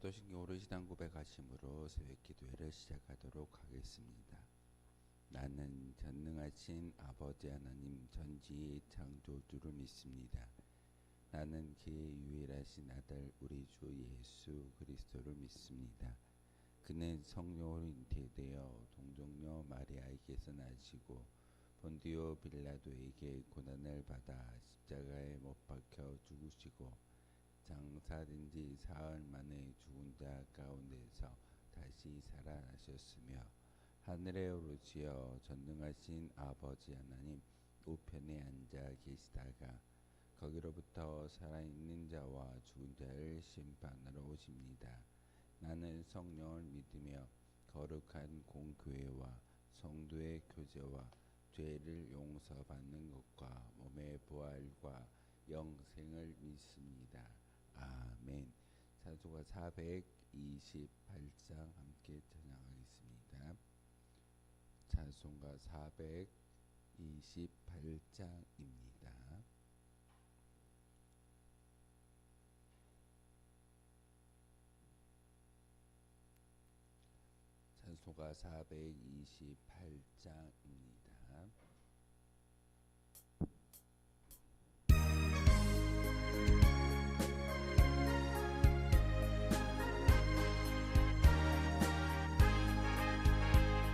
사도신경 오르시당 고백하심으로 새벽 기도회를 시작하도록 하겠습니다. 나는 전능하신 아버지 하나님 전지의 창조주를 믿습니다. 나는 그의 유일하신 아들 우리 주 예수 그리스도를 믿습니다. 그는 성령으로 잉태되어 동정녀 마리아에게서 나시고 본디오 빌라도에게 고난을 받아 십자가에 못 박혀 죽으시고 장사된 지 사흘 만에 죽은 자 가운데서 다시 살아나셨으며 하늘에 오르시어 전능하신 아버지 하나님 우편에 앉아 계시다가 거기로부터 살아있는 자와 죽은 자를 심판하러 오십니다. 나는 성령을 믿으며 거룩한 공교회와 성도의 교제와 죄를 용서받는 것과 몸의 부활과 영생을 믿습니다. 아멘. 찬송가 428장 함께 찬양하겠습니다. 찬송가 428장입니다. 찬송가 428장입니다.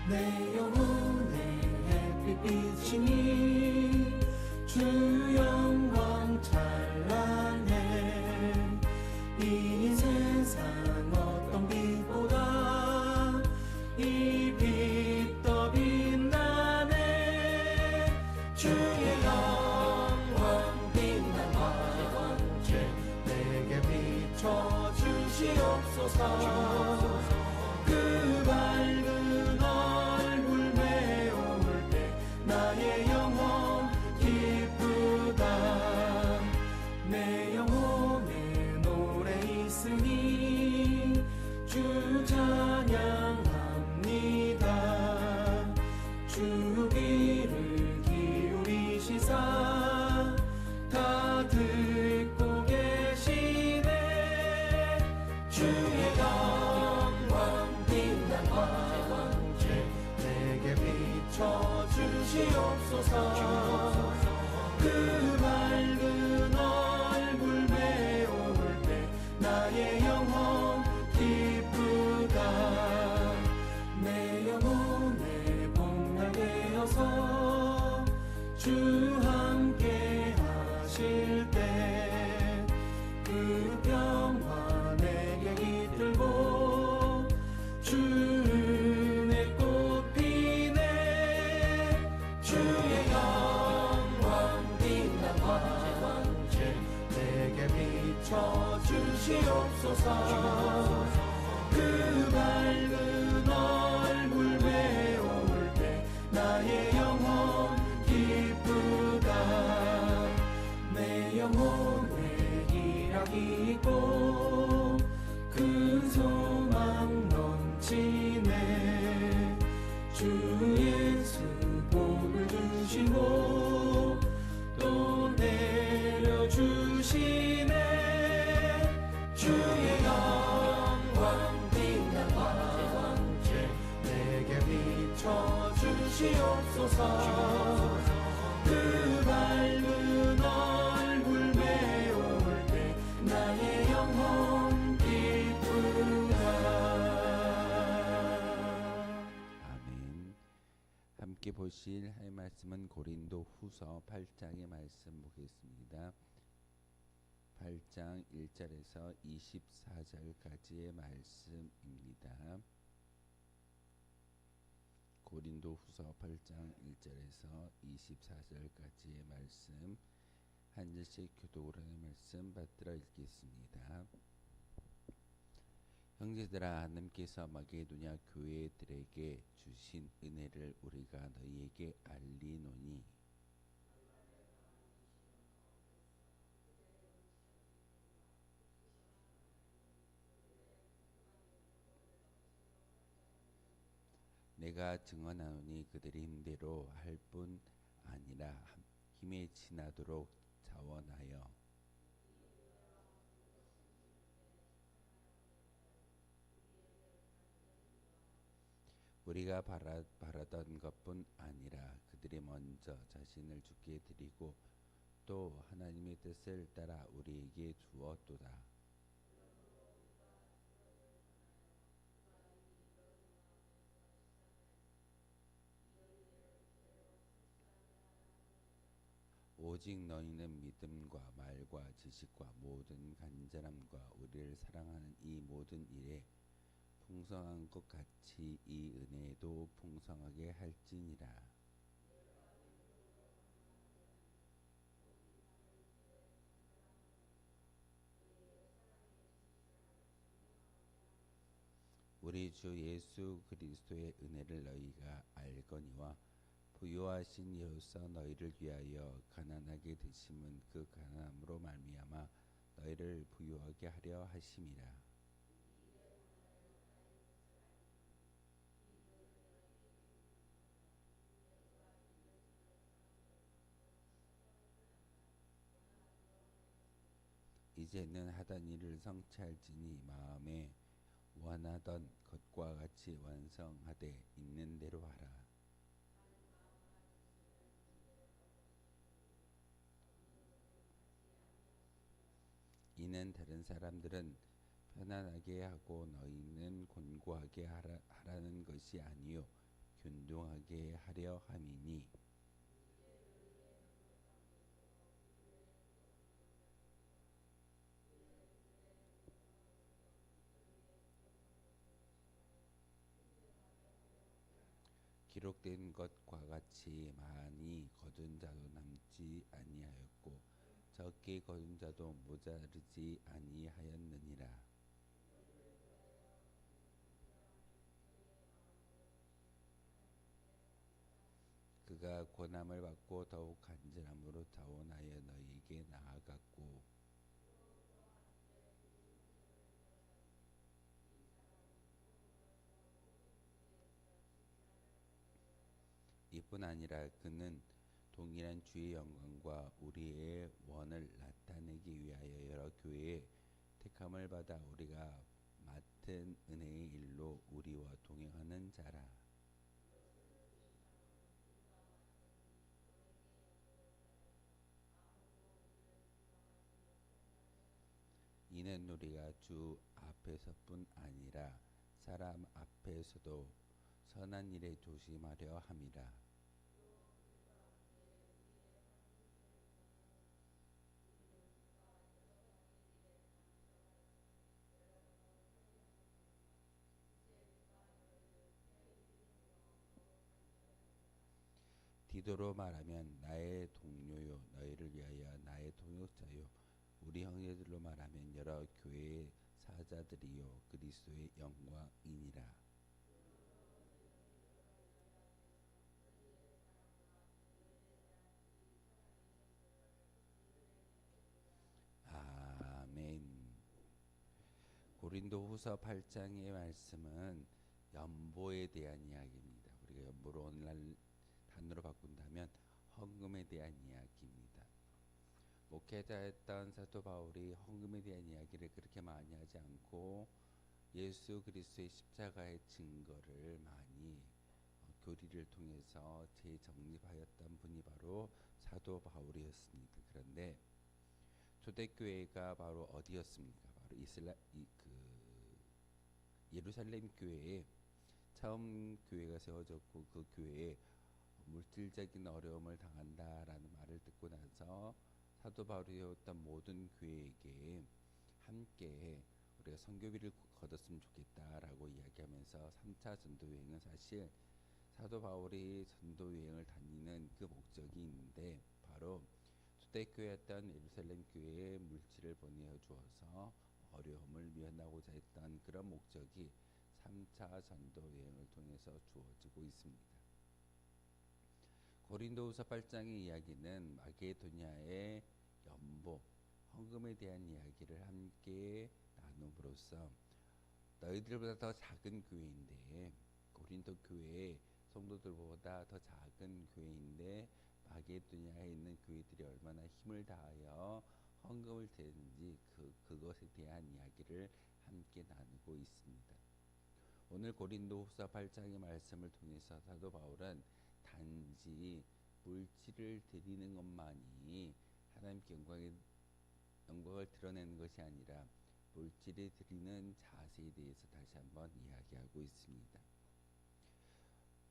내 영혼의 햇빛 비치니 주 영광 찬란해. 이 세상 어떤 빛보다 이 빛 더 빛나네. 주의 영광 빛난 화관체 내게 비춰 주시옵소서. 그 밝은 얼굴 메울 때 나의 영혼 기쁘다. 내 영혼에 노래 있으니 주 찬양합니다. 주 귀를 기울이시사 다 듣고 계시네. 주의 영광 빛난 화관체 내게 비춰 주시옵소서. 그 밝은 얼굴 메울 때 나의 영혼 기쁘다. 내 영혼에 복날 되어서 주 함께 하실 때 그 평화 내게 깃들고 주 은혜 꽃 피네. 주의 영광 빛난 화관체 내게 비춰 주시옵소서. 그 밝은 얼굴 메울 때 나의 영혼 기쁘다. 내 영혼에 희락이 있고 큰 소망 넘치네. 주 예수 복을 주시고 또 내려주시네. 주의 영광 빛난 화관체 내게 비춰 주시옵소서. 그 밝은 얼굴 메울 때 나의 영혼 기쁘다. 아멘. 함께 보실 할 말씀은 고린도 후서 8장의 말씀 보겠습니다. 8장 1절에서 24절까지의 말씀입니다. 고린도 후서 8장 1절에서 24절까지의 말씀 한 절씩 교독으로 하는 말씀 받들어 읽겠습니다. 형제들아, 하나님께서 마게도냐 교회들에게 주신 은혜를 우리가 너희에게 알리노니 내가 증언하노니 그들이 힘대로 할 뿐 아니라 힘에 지나도록 자원하여 우리가 바라던 것뿐 아니라 그들이 먼저 자신을 주께 드리고 또 하나님의 뜻을 따라 우리에게 주었도다. 오직 너희는 믿음과 말과 지식과 모든 간절함과 우리를 사랑하는 이 모든 일에 풍성한 것 같이 이 은혜도 풍성하게 할지니라. 우리 주 예수 그리스도의 은혜를 너희가 알거니와 부유하신 이로써 너희를 위하여 가난하게 되심은 그 가난함으로 말미암아 너희를 부유하게 하려 하심이라. 이제는 하던 일을 성취할지니 마음에 원하던 것과 같이 완성하되 있는 대로 하라. 이는 다른 사람들은 편안하게 하고 너희는 곤고하게 하라는 것이 아니요 균등하게 하려 함이니. 기록된 것과 같이 많이 거둔 자도 남지 아니하였고 적게 거둔 자도 모자르지 아니하였느니라. 그가 고난을 받고 더욱 간절함으로 자원하여 너희에게 나아갔고 이뿐 아니라 그는 동일한 주의 영광과 우리의 원을 나타내기 위하여 여러 교회의 택함을 받아 우리가 맡은 은혜의 일로 우리와 동행하는 자라. 이는 우리가 주 앞에서뿐 아니라 사람 앞에서도 선한 일에 조심하려 함이라. 디도로 말하면 나의 동료요 너희를 위하여 나의 동역자요 우리 형제들로 말하면 여러 교회의 사자들이요 그리스도의 영광이니라. 아멘. 고린도후서 8장의 말씀은 연보에 대한 이야기입니다. 우리가 연보를 오늘날 단어로 바꾼다면 헌금에 대한 이야기입니다. 목회자였던 사도 바울이 헌금에 대한 이야기를 그렇게 많이 하지 않고 예수 그리스도의 십자가의 증거를 많이 교리를 통해서 재정립하였던 분이 바로 사도 바울이었습니다. 그런데 초대교회가 바로 어디였습니까? 바로 예루살렘 교회에 처음 교회가 세워졌고 그 교회에 물질적인 어려움을 당한다라는 말을 듣고 나서 사도 바울이 세웠던 모든 교회에게 함께 우리가 선교비를 거뒀으면 좋겠다라고 이야기하면서 3차 전도 여행은 사실 사도 바울이 전도 여행을 다니는 그 목적이 있는데 바로 초대교회였던 예루살렘 교회에 물질을 보내주어서 어려움을 면하고자 했던 그런 목적이 3차 전도 여행을 통해서 주어지고 있습니다. 고린도후서 8장의 이야기는 마게도냐의 연보, 헌금에 대한 이야기를 함께 나눔으로써 너희들보다 더 작은 교회인데 고린도 교회의 성도들보다 더 작은 교회인데 마게도냐에 있는 교회들이 얼마나 힘을 다하여 헌금을 드리는지 그것에 대한 이야기를 함께 나누고 있습니다. 오늘 고린도후서 8장의 말씀을 통해서 사도 바울은 단지 물질을 드리는 것만이 하나님께 영광을 드러내는 것이 아니라 물질을 드리는 자세에 대해서 다시 한번 이야기하고 있습니다.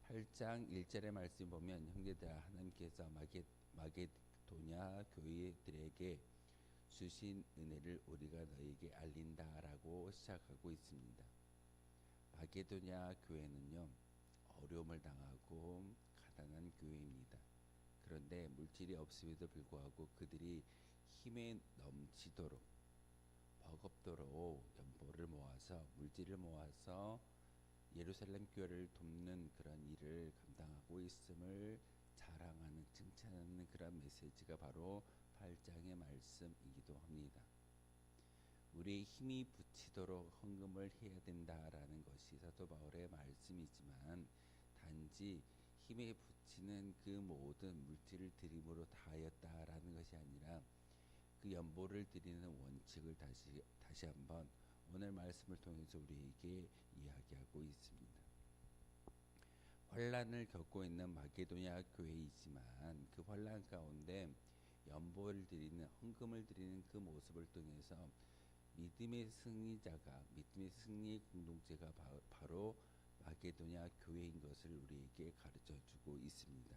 8장 1절의 말씀 보면 형제들아 하나님께서 마게도냐 교회들에게 주신 은혜를 우리가 너에게 알린다라고 시작하고 있습니다. 마게도냐 교회는요 어려움을 당하고 가난한 교회입니다. 그런데 물질이 없음에도 불구하고 그들이 힘에 넘치도록 버겁도록 연보를 모아서 물질을 모아서 예루살렘 교회를 돕는 그런 일을 감당하고 있음을 자랑하는 칭찬하는 그런 메시지가 바로 8장의 말씀이기도 합니다. 우리의 힘이 붙이도록 헌금을 해야 된다라는 것이 사도 바울의 말씀이지만 단지 힘에 붙이는 그 모든 물질을 드림으로 다하였다라는 것이 아니라 그 연보를 드리는 원칙을 다시 한번 오늘 말씀을 통해서 우리에게 이야기하고 있습니다. 환란을 겪고 있는 마게도냐 교회이지만 그 환란 가운데 연보를 드리는 헌금을 드리는 그 모습을 통해서 믿음의 승리의 공동체가 바로 마게도냐 교회인 것을 우리에게 가르쳐주고 있습니다.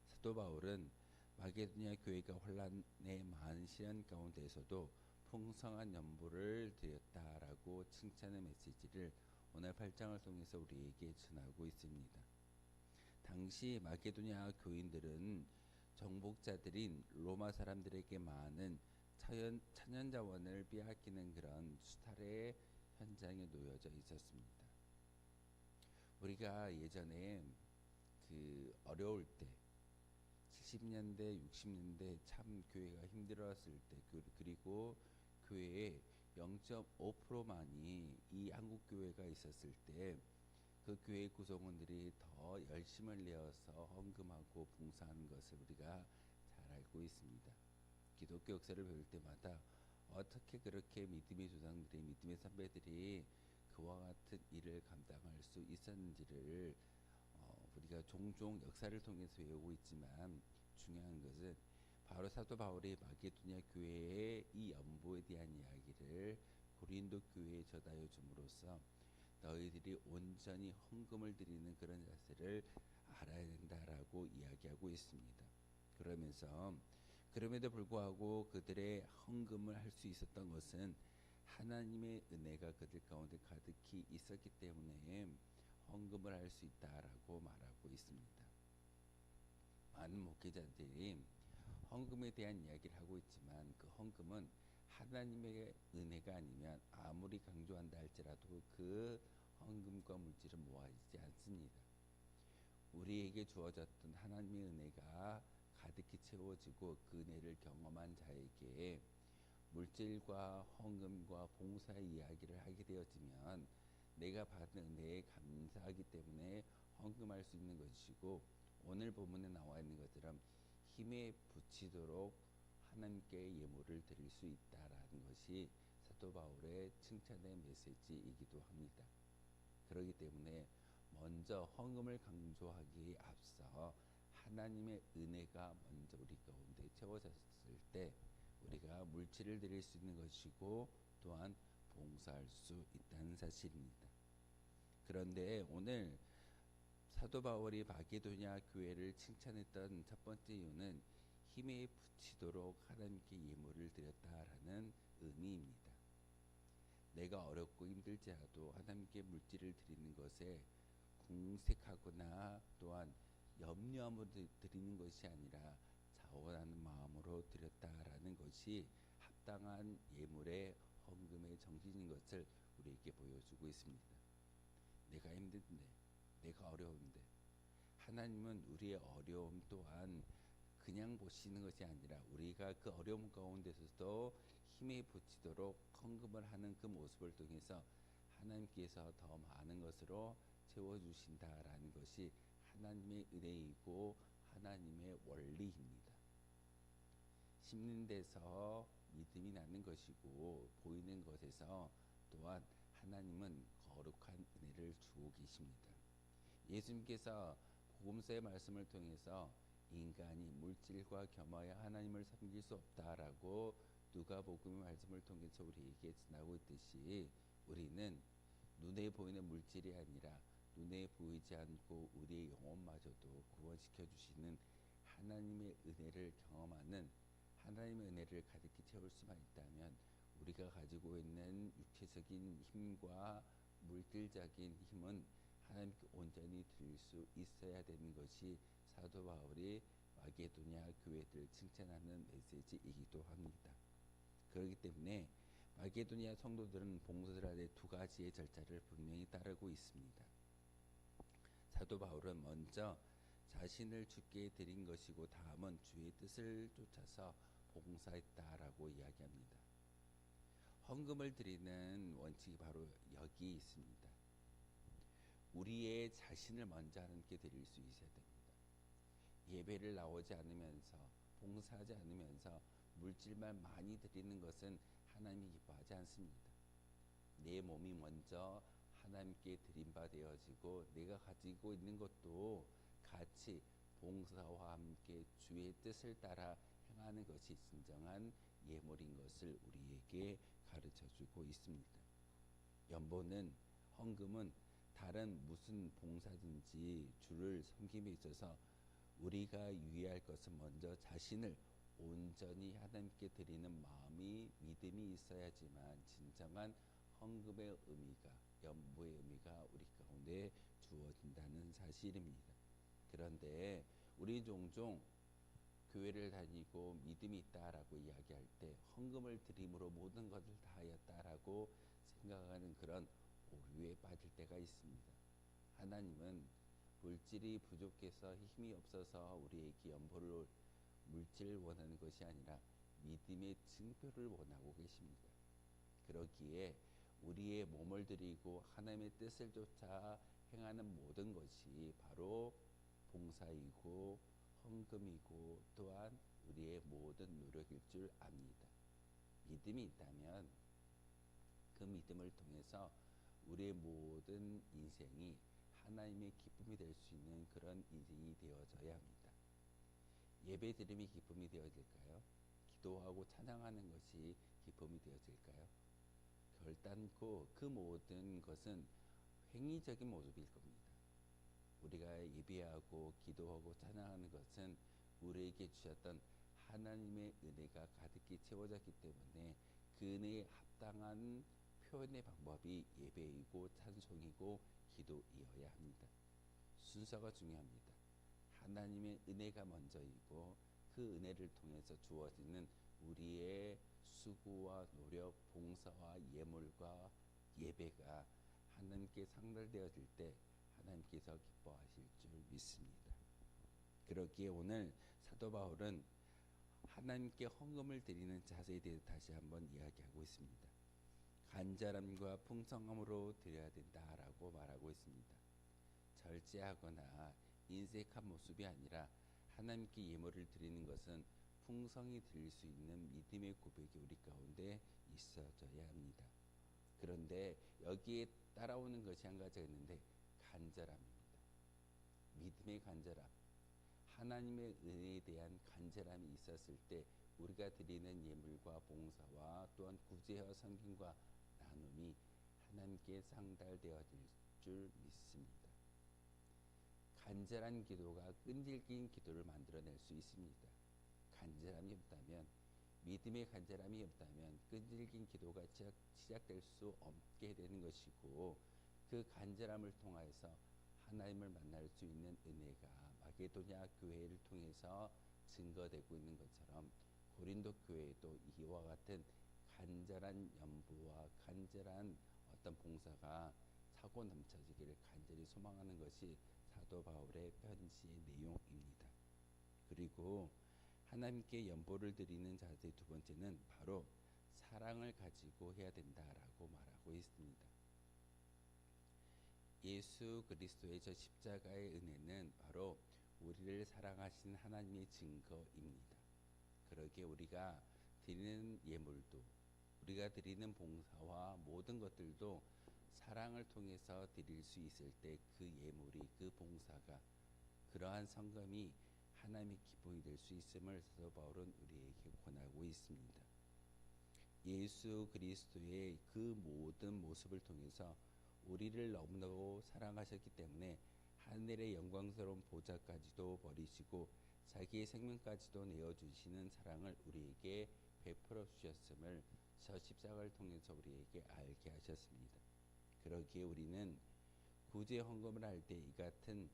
사도 바울은 마게도냐 교회가 환란의 많은 시련 가운데에서도 풍성한 연보를 드렸다라고 칭찬의 메시지를 오늘 8장을 통해서 우리에게 전하고 있습니다. 당시 마게도냐 교인들은 정복자들인 로마 사람들에게 많은 천연 자원을 빼앗기는 그런 수탈의 현장에 놓여져 있었습니다. 우리가 예전에 그 어려울 때 70년대, 60년대 참 교회가 힘들었을 때 그리고 교회의 0.5%만이 이 한국 교회가 있었을 때 그 교회 구성원들이 더 열심을 내어서 헌금하고 봉사하는 것을 우리가 잘 알고 있습니다. 기독교 역사를 배울 때마다 어떻게 그렇게 믿음의 조상들이 믿음의 선배들이 그와 같은 일을 감당할 수 있었는지를 우리가 종종 역사를 통해서 외우고 있지만 중요한 것은 바로 사도 바울이 마게도냐 교회의 이 연보에 대한 이야기를 고린도 교회에 전하여 줌으로써 너희들이 온전히 헌금을 드리는 그런 자세를 알아야 된다라고 이야기하고 있습니다. 그럼에도 불구하고 그들의 헌금을 할 수 있었던 것은 하나님의 은혜가 그들 가운데 가득히 있었기 때문에 헌금을 할 수 있다라고 말하고 있습니다. 많은 목회자들이 헌금에 대한 이야기를 하고 있지만 그 헌금은 하나님의 은혜가 아니면 아무리 강조한다 할지라도 그 헌금과 물질은 모아지지 않습니다. 우리에게 주어졌던 하나님의 은혜가 가득히 채워지고 그 은혜를 경험한 자에게 물질과 헌금과 봉사의 이야기를 하게 되어지면 내가 받은 은혜에 감사하기 때문에 헌금할 수 있는 것이고 오늘 본문에 나와 있는 것처럼 힘에 붙이도록 하나님께 예물을 드릴 수 있다라는 것이 사도 바울의 칭찬의 메시지이기도 합니다. 그렇기 때문에 먼저 헌금을 강조하기에 앞서 하나님의 은혜가 먼저 우리 가운데 채워졌을 때 우리가 물질을 드릴 수 있는 것이고 또한 봉사할 수 있다는 사실입니다. 그런데 오늘 사도 바울이 마게도냐 교회를 칭찬했던 첫 번째 이유는 힘에 붙이도록 하나님께 예물을 드렸다라는 의미입니다. 내가 어렵고 힘들지라도 하나님께 물질을 드리는 것에 궁색하거나 또한 염려함으로 드리는 것이 아니라 자원하는 마음으로 드렸다라는 것이 합당한 예물의 헌금의 정신인 것을 우리에게 보여주고 있습니다. 내가 힘든데, 내가 어려운데 하나님은 우리의 어려움 또한 그냥 보시는 것이 아니라 우리가 그 어려움 가운데서도 힘에 붙이도록 헌금을 하는 그 모습을 통해서 하나님께서 더 많은 것으로 채워주신다라는 것이 하나님의 은혜이고 하나님의 원리입니다. 심는 데서 믿음이 나는 것이고 보이는 것에서 또한 하나님은 거룩한 은혜를 계십니다. 예수님께서 복음서의 말씀을 통해서 인간이 물질과 겸하여 하나님을 섬길 수 없다라고 누가복음의 말씀을 통해서 우리에게 전하고 있듯이 우리는 눈에 보이는 물질이 아니라 눈에 보이지 않고 우리의 영혼마저도 구원시켜 주시는 하나님의 은혜를 경험하는 하나님의 은혜를 가득히 채울 수만 있다면 우리가 가지고 있는 육체적인 힘과 물질적인 힘은 하나님께 온전히 드릴 수 있어야 되는 것이 사도 바울이 마게도냐 교회들을 칭찬하는 메시지이기도 합니다. 그렇기 때문에 마게도냐 성도들은 봉사를 할 때 두 가지의 절차를 분명히 따르고 있습니다. 사도 바울은 먼저 자신을 주께 드린 것이고 다음은 주의 뜻을 쫓아서 봉사했다라고 이야기합니다. 헌금을 드리는 원칙이 바로 여기 있습니다. 우리의 자신을 먼저 하나님께 드릴 수 있어야 됩니다. 예배를 나오지 않으면서 봉사하지 않으면서 물질만 많이 드리는 것은 하나님이 기뻐하지 않습니다. 내 몸이 먼저 하나님께 드림바 되어지고 내가 가지고 있는 것도 같이 봉사와 함께 주의 뜻을 따라 행하는 것이 진정한 예물인 것을 우리에게 가르쳐주고 있습니다. 연보는 헌금은 다른 무슨 봉사든지 주를 섬김에 있어서 우리가 유의할 것은 먼저 자신을 온전히 하나님께 드리는 마음이 믿음이 있어야지만 진정한 헌금의 의미가 연보의 의미가 우리 가운데 주어진다는 사실입니다. 그런데 우리 종종 교회를 다니고 믿음이 있다라고 이야기할 때 헌금을 드림으로 모든 것을 다 하였다라고 생각하는 그런 오류에 빠질 때가 있습니다. 하나님은 물질이 부족해서 힘이 없어서 우리에게 연보를 물질을 원하는 것이 아니라 믿음의 증표를 원하고 계십니다. 그러기에 우리의 몸을 드리고 하나님의 뜻을 쫓아 행하는 모든 것이 바로 봉사이고 헌금이고 또한 우리의 모든 노력일 줄 압니다. 믿음이 있다면 그 믿음을 통해서 우리의 모든 인생이 하나님의 기쁨이 될 수 있는 그런 인생이 되어져야 합니다. 예배 드림이 기쁨이 되어질까요? 기도하고 찬양하는 것이 기쁨이 되어질까요? 결단코 그 모든 것은 행위적인 모습일 겁니다. 우리가 예배하고 기도하고 찬양하는 것은 우리에게 주셨던 하나님의 은혜가 가득히 채워졌기 때문에 그 은혜에 합당한 표현의 방법이 예배이고 찬송이고 기도이어야 합니다. 순서가 중요합니다. 하나님의 은혜가 먼저이고 그 은혜를 통해서 주어지는 우리의 수고와 노력, 봉사와 예물과 예배가 하나님께 상달되어질 때 하나님께서 기뻐하실 줄 믿습니다. 그렇기에 오늘 사도 바울은 하나님께 헌금을 드리는 자세에 대해서 다시 한번 이야기하고 있습니다. 간절함과 풍성함으로 드려야 된다라고 말하고 있습니다. 절제하거나 인색한 모습이 아니라 하나님께 예물을 드리는 것은 풍성히 드릴 수 있는 믿음의 고백이 우리 가운데 있어져야 합니다. 그런데 여기에 따라오는 것이 한 가지가 있는데 간절함입니다. 믿음의 간절함, 하나님의 은혜에 대한 간절함이 있었을 때 우리가 드리는 예물과 봉사와 또한 구제와 섬김과 나눔이 하나님께 상달되어질 줄 믿습니다. 간절한 기도가 끈질긴 기도를 만들어낼 수 있습니다. 간절함이 없다면, 믿음의 간절함이 없다면 끈질긴 기도가 시작될 수 없게 되는 것이고, 그 간절함을 통해서 하나님을 만날 수 있는 은혜가 마게도냐 교회를 통해서 증거되고 있는 것처럼 고린도 교회도 이와 같은 간절한 연부와 간절한 어떤 봉사가 차고 넘쳐지기를 간절히 소망하는 것이 사도 바울의 편지의 내용입니다. 그리고 하나님께 연보를 드리는 자세 두 번째는 바로 사랑을 가지고 해야 된다라고 말하고 있습니다. 예수 그리스도의 저 십자가의 은혜는 바로 우리를 사랑하신 하나님의 증거입니다. 그러기에 우리가 드리는 예물도 우리가 드리는 봉사와 모든 것들도 사랑을 통해서 드릴 수 있을 때 그 예물이 그 봉사가 그러한 성금이 하나님의 기쁨이 될 수 있음을 사도 바울은 우리에게 권하고 있습니다. 예수 그리스도의 그 모든 모습을 통해서 우리를 너무나도 사랑하셨기 때문에 하늘의 영광스러운 보좌까지도 버리시고 자기의 생명까지도 내어주시는 사랑을 우리에게 베풀어 주셨음을 저 십자가를 통해서 우리에게 알게 하셨습니다. 그러기에 우리는 구제 헌금을 할 때 이 같은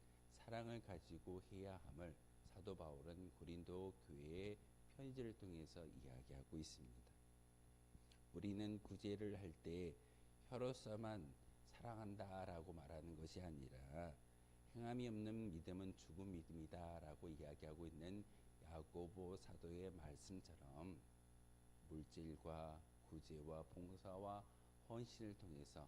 사랑을 가지고 해야 함을 사도 바울은 고린도 교회의 편지를 통해서 이야기하고 있습니다. 우리는 구제를 할 때 혀로서만 사랑한다라고 말하는 것이 아니라 행함이 없는 믿음은 죽은 믿음이다라고 이야기하고 있는 야고보 사도의 말씀처럼 물질과 구제와 봉사와 헌신을 통해서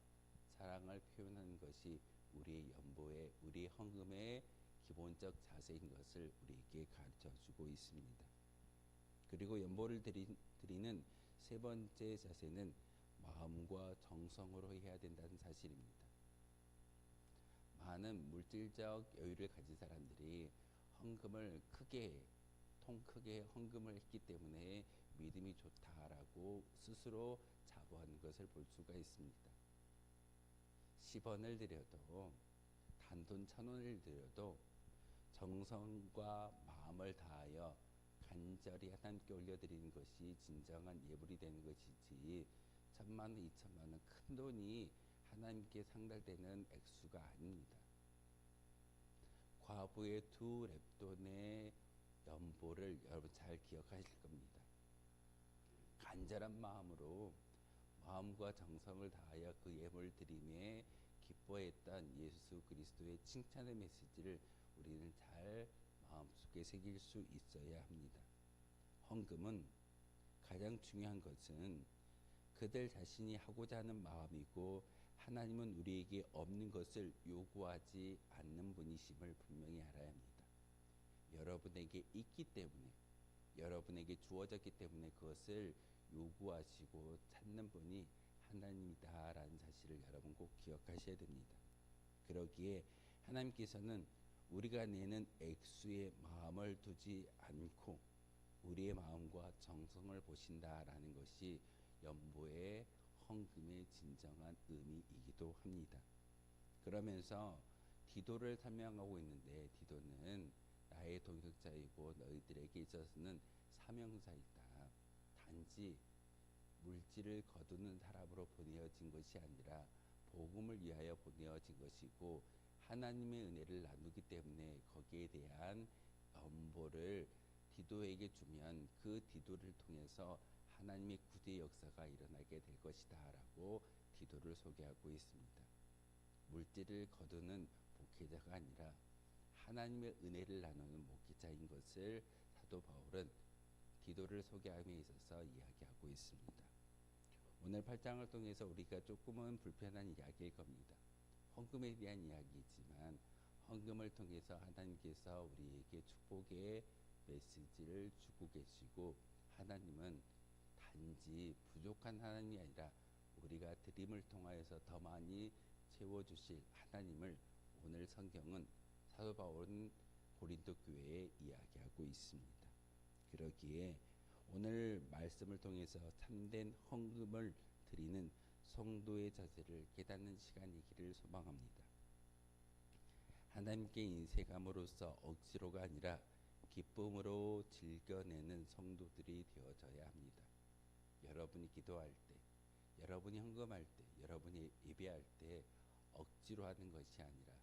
사랑을 표현하는 것이 우리의 연보의 우리 헌금의 기본적 자세인 것을 우리에게 가르쳐주고 있습니다. 그리고 연보를 드리는 세 번째 자세는 마음과 정성으로 해야 된다는 사실입니다. 많은 물질적 여유를 가진 사람들이 헌금을 통 크게 헌금을 했기 때문에 믿음이 좋다라고 스스로 자부하는 것을 볼 수가 있습니다. 10원을 드려도 단돈 1,000원을 드려도 정성과 마음을 다하여 간절히 하나님께 올려드리는 것이 진정한 예물이 되는 것이지 1,000만 원, 2,000만 원 큰 돈이 하나님께 상달되는 액수가 아닙니다. 과부의 2렙돈의 연보를 여러분 잘 기억하실 겁니다. 간절한 마음으로 마음과 정성을 다하여 그 예물을 드림에 기뻐했던 예수 그리스도의 칭찬의 메시지를 우리는 잘 마음속에 새길 수 있어야 합니다. 헌금은 가장 중요한 것은 그들 자신이 하고자 하는 마음이고 하나님은 우리에게 없는 것을 요구하지 않는 분이심을 분명히 알아야 합니다. 여러분에게 있기 때문에 여러분에게 주어졌기 때문에 그것을 요구하시고 찾는 분이 하나님이다라는 사실을 여러분 꼭 기억하셔야 됩니다. 그러기에 하나님께서는 우리가 내는 액수에 마음을 두지 않고 우리의 마음과 정성을 보신다라는 것이 연보의 헌금의 진정한 의미이기도 합니다. 그러면서 디도를 설명하고 있는데 디도는 나의 동역자이고 너희들에게 있어서는 사명자이다. 단지 물질을 거두는 사람으로 보내어진 것이 아니라 복음을 위하여 보내어진 것이고 하나님의 은혜를 나누기 때문에 거기에 대한 연보를 디도에게 주면 그 디도를 통해서 하나님의 구제 역사가 일어나게 될 것이다 라고 디도를 소개하고 있습니다. 물질을 거두는 목회자가 아니라 하나님의 은혜를 나누는 목회자인 것을 사도 바울은 디도를 소개함에 있어서 이야기하고 있습니다. 오늘 8장을 통해서 우리가 조금은 불편한 이야기일 겁니다. 헌금에 대한 이야기이지만 헌금을 통해서 하나님께서 우리에게 축복의 메시지를 주고 계시고 하나님은 단지 부족한 하나님이 아니라 우리가 드림을 통하여서 더 많이 채워주실 하나님을 오늘 성경은 사도 바울은 고린도 교회에 이야기하고 있습니다. 그러기에 오늘 말씀을 통해서 참된 헌금을 드리는 성도의 자세를 깨닫는 시간이기를 소망합니다. 하나님께 인색함으로써 억지로가 아니라 기쁨으로 즐겨내는 성도들이 되어져야 합니다. 여러분이 기도할 때, 여러분이 헌금할 때, 여러분이 예배할 때 억지로 하는 것이 아니라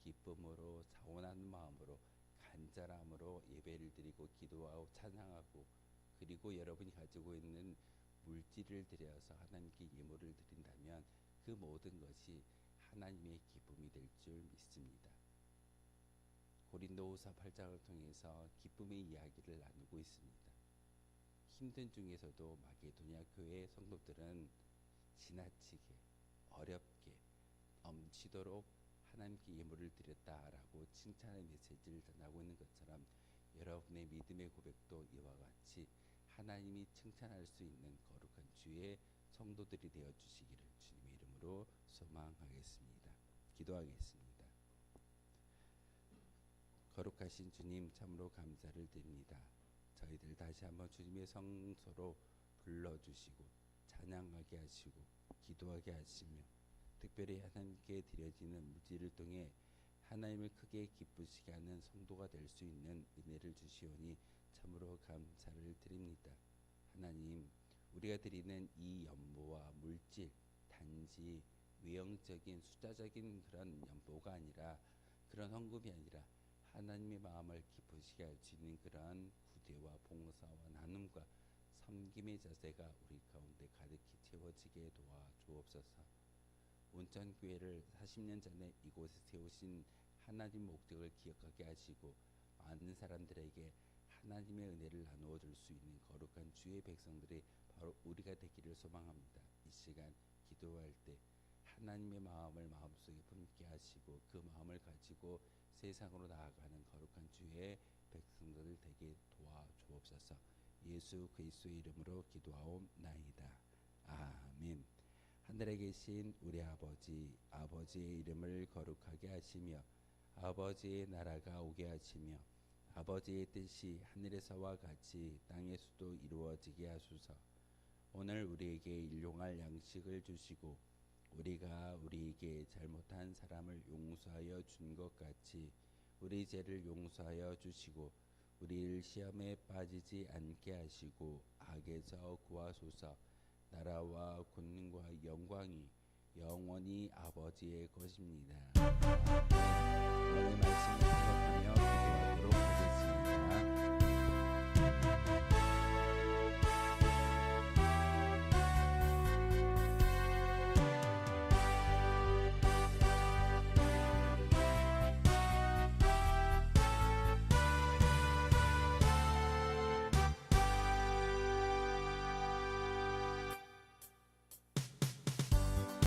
기쁨으로 자원하는 마음으로 간절함으로 예배를 드리고 기도하고 찬양하고 그리고 여러분이 가지고 있는 물질을 들여서 하나님께 예물을 드린다면 그 모든 것이 하나님의 기쁨이 될 줄 믿습니다. 고린도후서 8장을 통해서 기쁨의 이야기를 나누고 있습니다. 힘든 중에서도 마게도냐 교회 성도들은 지나치게 어렵게 넘치도록 하나님께 예물을 드렸다라고 칭찬의 메시지를 전하고 있는 것처럼 여러분의 믿음의 고백도 이와 같이 하나님이 칭찬할 수 있는 거룩한 주의 성도들이 되어 주시기를 주님의 이름으로 이름으로 소망하겠습니다. 기도하겠습니다. 거룩하신 주님, 참으로 감사를 드립니다. 저희들 다시 한번 주님의 성소로 불러주시고 찬양하게 하시고 기도하게 하시며 특별히 하나님께 드려지는 물질을 통해 하나님을 크게 기쁘시게 하는 성도가 될 수 있는 은혜를 주시오니 참으로 감사를 드립니다. 하나님, 우리가 드리는 이 연보와 물질 단지 외형적인 숫자적인 그런 연보가 아니라, 그런 헌금이 아니라 하나님의 마음을 기쁘시게 할 수 있는 그러한 구제와 봉사와 나눔과 섬김의 자세가 우리 가운데 가득히 채워지게 도와 주옵소서. 온천교회를 40년 전에 이곳에 세우신 하나님 목적을 기억하게 하시고 많은 사람들에게 하나님의 은혜를 나누어 줄 수 있는 거룩한 주의 백성들이 바로 우리가 되기를 소망합니다. 이 시간 기도할 때 하나님의 마음을 마음속에 품게 하시고 그 마음을 가지고 세상으로 나아가는 거룩한 주의 백성들 되게 도와 주옵소서. 예수 그리스도의 이름으로 기도하옵나이다. 아멘. 하늘에 계신 우리 아버지, 아버지의 이름을 거룩하게 하시며 아버지의 나라가 오게 하시며 아버지의 뜻이 하늘에서와 같이 땅에서도 이루어지게 하소서. 오늘 우리에게 일용할 양식을 주시고 우리가 우리에게 잘못한 사람을 용서하여 준 것 같이 우리 죄를 용서하여 주시고 우리를 시험에 빠지지 않게 하시고 악에서 구하소서. 나라와 권능과 영광이 영원히 아버지의 것입니다.